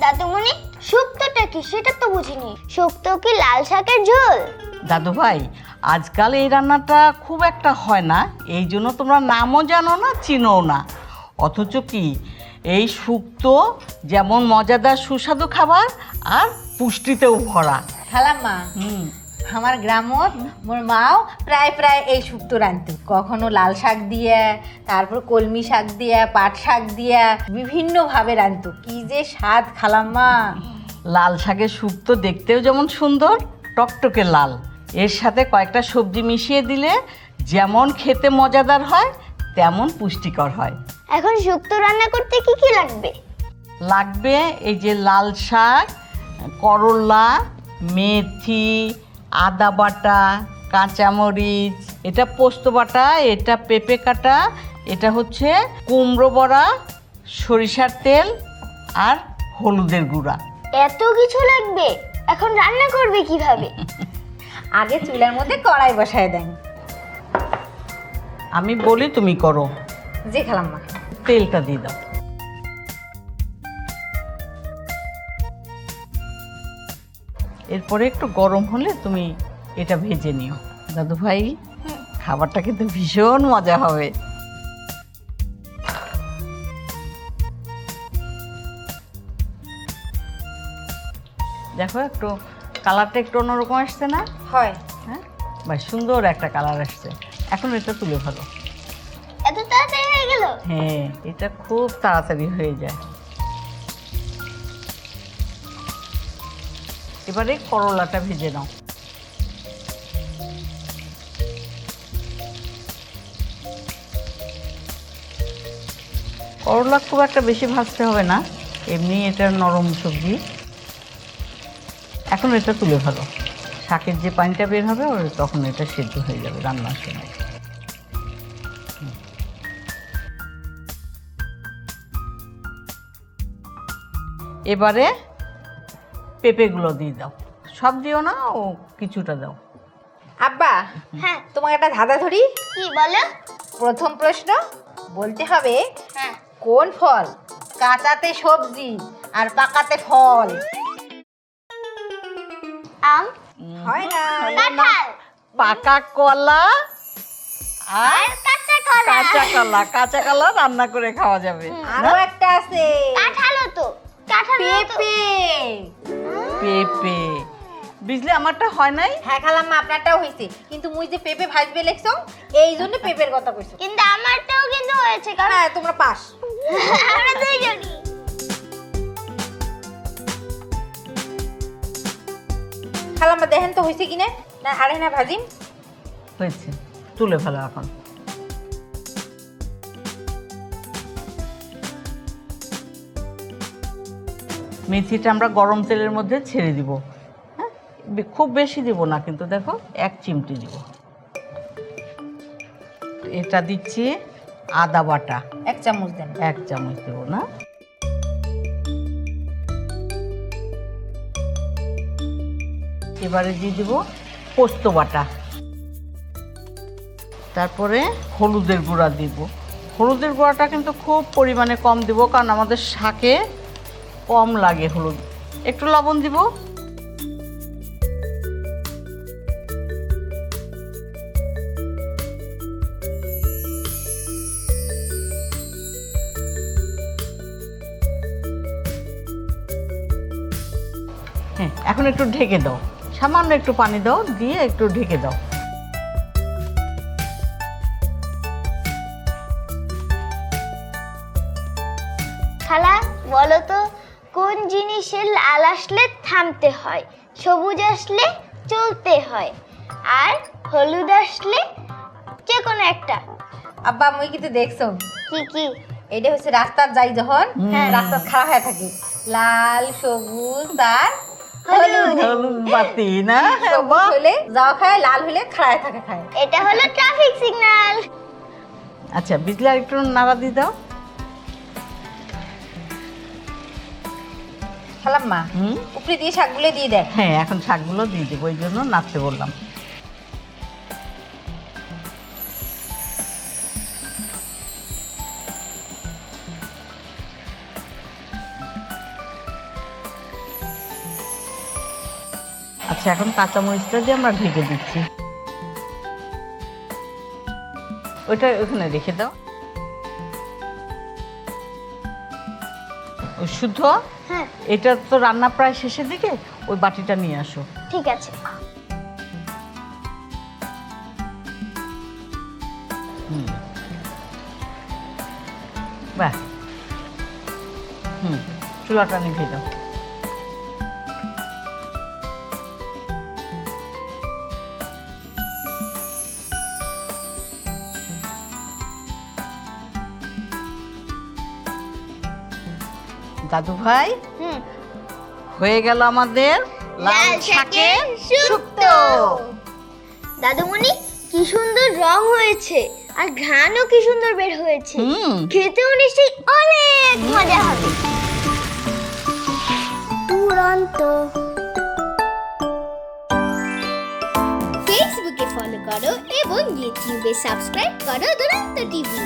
দাদুমণি, শুক্তোটা কি সেটা তো বুঝিনি। শুক্তো কি লাল শাকের ঝোল? দাদু ভাই, আজকাল এই রান্নাটা খুব একটা হয় না, এই জন্য তোমরা নামও জানো না, চিনোও না। অথচ কি এই শুক্তো যেমন মজাদার সুস্বাদু খাবার আর পুষ্টিতেও ভরা। খালাম্মা, আমার গ্রামত মোর মাও প্রায় প্রায় এই শুক্তো রাঁধতো। কখনো লাল শাক দিয়ে, তারপর কলমি শাক দিয়ে, পাট শাক দিয়ে বিভিন্নভাবে রাঁধতো। কি যে স্বাদ খালাম্মা। লাল শাকের শুক্তো দেখতেও যেমন সুন্দর, টকটকে লাল, এর সাথে কয়েকটা সবজি মিশিয়ে দিলে যেমন খেতে মজাদার হয় তেমন পুষ্টিকর হয়। এখন শুক্তো রান্না করতে কি কি লাগবে? লাগবে এই যে লাল শাক, করলা, মেথি, আদা বাটা, কাঁচামরিচ, এটা পোস্ত বাটা, এটা পেঁপে কাটা, এটা হচ্ছে কুমড়ো বড়া, সরিষার তেল আর হলুদের গুঁড়া। এত কিছু লাগবে? এখন রান্না করবে কিভাবে? আগে চুলার মধ্যে কড়াই বসায় দেন। আমি বলি তুমি করো। জি খালাম্মা। তেলটা দিয়ে দাও। এরপরে একটু গরম হলে তুমি এটা ভেজে নিও। দাদু ভাই, খাবারটা কিন্তু ভীষণ মজা হবে। দেখো একটু কালারটা একটু অন্যরকম আসছে না? হয়। হ্যাঁ, বেশ সুন্দর একটা কালার আসছে। এখন এটা তুলে ফেলো। এত তাড়াতাড়ি হয়ে গেল? হ্যাঁ, এটা খুব তাড়াতাড়ি হয়ে যায়। এবারে করলাটা ভেজে নাও। করলা খুব একটা বেশি ভাজতে হবে না, এমনি এটা নরম সবজি। এখন এটা তুলে ফেলো। শাকের যে পানিটা বের হবে তখন এটা সেদ্ধ হয়ে যাবে রান্নার সময়। এবারে পেঁপেগুলো দিয়ে দাও। সব দিও না, ও কিছুটা দাও। আব্বা, হ্যাঁ। তোমাকে একটা ধাঁধা ধরি। কি বলো? প্রথম প্রশ্ন বলতে হবে, হ্যাঁ। কোন ফল কাঁচাতে সবজি আর পাকাতে ফল? আম। হয় না। কাঁঠাল। পাকা কলা আর কাঁচা কলা। কাঁচা কলা। কাঁচা কলা রান্না করে খাওয়া যাবে। আরো একটা আছে, কাঁঠালও তো। কাঁঠাল পেঁপে। পেঁপে। বুঝলে আমারটা হয় নাই। হ্যাঁ খালাম্মা, আপনারটাও হয়েছে, কিন্তু মুই যে পেঁপে ভাজবে লেখছো এই জন্য পেঁপের কথা কইছো। কিন্তু আমারটাও কিন্তু হয়েছে, কারণ হ্যাঁ, তোমরা পাস। আমরা দুইজনই। খালাম্মা দেখেন তো হয়েছে কিনা, না আরে না ভাজিম। হয়েছে, তুলে ফেলো এখন। মেথিটা আমরা গরম তেলের মধ্যে ছেড়ে দিব। হ্যাঁ, খুব বেশি দিব না কিন্তু, দেখো 1 চিমটি দিব। এটা দিচ্ছি আদা বাটা 1 চামচ দেন। 1 চামচ দেবো না। এবারে দিয়ে দিব পোস্ত বাটা, তারপরে হলুদের গুঁড়া দিব। হলুদের গুঁড়াটা কিন্তু খুব পরিমাণে কম দিব, কারণ আমাদের শাকে কম লাগে হলুদ। একটু লবণ দিব। হ্যাঁ, এখন একটু ঢেকে দাও, সামান্য একটু পানি দাও, দিয়ে একটু ঢেকে দাও। খালা, বলো তো কোন জিনিসের লাল আসলে থামতে হয়, সবুজ আসলে চলতে হয়, আর হলুদ আসলে যে কোনো একটা? আব্বা, মুই কিন্তু দেখছো কি কি? এটা হচ্ছে রাস্তার যাই যখন রাস্তা খাড়া হয়ে থাকে, লাল সবুজ আর হলুদ। হলুদ বাতি না? সবুজ হলে যাওয়া খায়, লাল হলে খাড়া হয়ে থাকে খায়। এটা হলো ট্রাফিক সিগন্যাল। আচ্ছা, বিজলা একটু নাড়া দিয়ে দাও। খালাম্মা, উপরে দিয়ে শাকগুলো দিয়ে দেয়। হ্যাঁ, এখন শাকগুলো দিয়ে দেবো, ওই জন্য নাড়তে বললাম। আচ্ছা, এখন কাঁচামরিচটা দিয়ে আমরা ঢেকে দিচ্ছি। ওইটা ওখানে রেখে দাও। ও শুদ্ধ, হ্যাঁ এটা তো রান্না প্রায় শেষের দিকে, ওই বাটিটা নিয়ে আসো। ঠিক আছে। বাহ, চুলাটা নিভে দাও। দাদু ভাই, হয়ে গেল আমাদের লাল শাকের শুক্তো। দাদুমণি, কি সুন্দর রং হয়েছে আর ঘ্রাণও কি সুন্দর বের হয়েছে। খেতেও নিশ্চয়ই অনেক মজা হবে। দুরন্ত। ফেসবুকে ফলো করো এবং ইউটিউবে সাবস্ক্রাইব করো দুরন্ত টিভি।